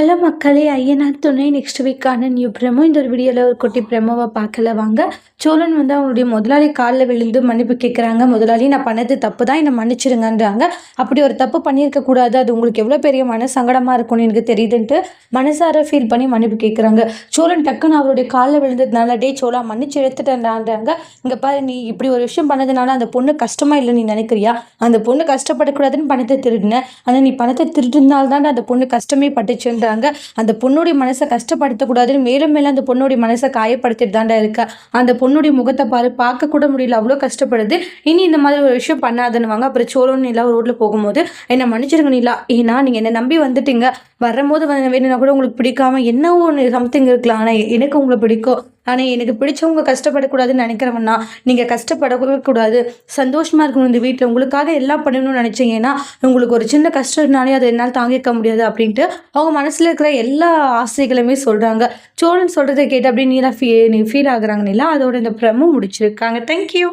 Hello மக்களே! ஐயனார் துணை next வீக்கான நியூ ப்ரெமோ. இந்த ஒரு வீடியோவில் ஒரு குட்டி ப்ரெமோவை பார்க்கல வாங்க. சோழன் அவங்களுடைய முதலாளி காலில் விழுந்து மன்னிப்பு கேட்குறாங்க. முதலாளி, நான் பண்ணது தப்பு தான், என்னை மன்னிச்சிடுங்கன்றாங்க. அப்படி ஒரு தப்பு பண்ணியிருக்கக்கூடாது, அது உங்களுக்கு எவ்வளோ பெரிய சங்கடமாக இருக்கும்னு எனக்கு தெரியுதுன்ட்டு மனசார ஃபீல் பண்ணி மன்னிப்பு கேட்குறாங்க. சோழன் டக்குன்னு அவருடைய காலில் விழுந்ததுனால, டே சோழா, மன்னிச்சு எடுத்துட்டேன்டான்றாங்க. இங்கே பாரு, நீ இப்படி ஒரு விஷயம் பண்ணதுனால அந்த பொண்ணு கஷ்டமாக இல்லை நீ நினைக்கிறியா? அந்த பொண்ணு கஷ்டப்படக்கூடாதுன்னு பணத்தை திருடினேன். ஆனால் நீ பணத்தை திருடினால்தான் அந்த பொண்ணு கஷ்டமே பட்டுச்சு. அந்த பொண்ணுடைய மனசை கஷ்டப்படுத்தக்கூடாதுன்னு மேலும் மேலும் அந்த பொண்ணுடைய மனசை காயப்படுத்திட்டு தாண்டா இருக்கா. அந்த பொண்ணுடைய முகத்தை பாரு, பார்க்க கூட முடியல, அவ்வளோ கஷ்டப்படுது. இனி இந்த மாதிரி ஒரு விஷயம் பண்ணாதுன்னுவாங்க. அப்புறம் சோழன் நிலா ரோட்ல போகும்போது, என்னை மன்னிச்சிருங்க நிலா, ஏன்னா நீங்க என்னை நம்பி வந்துட்டீங்க. வரும்போது வேணும்னா கூட உங்களுக்கு பிடிக்காம என்ன ஒன்று சம்திங் இருக்கலாம், ஆனால் எனக்கு உங்களை பிடிக்கும். ஆனால் எனக்கு பிடிச்சவங்க கஷ்டப்படக்கூடாதுன்னு நினைக்கிறவன்னா, நீங்கள் கஷ்டப்படவே கூடாது, சந்தோஷமாக இருக்கணும் இந்த வீட்டில், உங்களுக்காக எல்லாம் பண்ணணும்னு நினச்சிங்கன்னா உங்களுக்கு ஒரு சின்ன கஷ்டம்னாலே அதை என்னால் தாங்கிக்க முடியாது அப்படின்ட்டு அவங்க மனசில் இருக்கிற எல்லா ஆசைகளுமே சொல்கிறாங்க. சோழன் சொல்கிறத கேட்டு அப்படியே நீ ஃபீல் ஆகுறாங்க நிலா. அதோட இந்த ப்ரெமோ முடிச்சிருக்காங்க. தேங்க்யூ.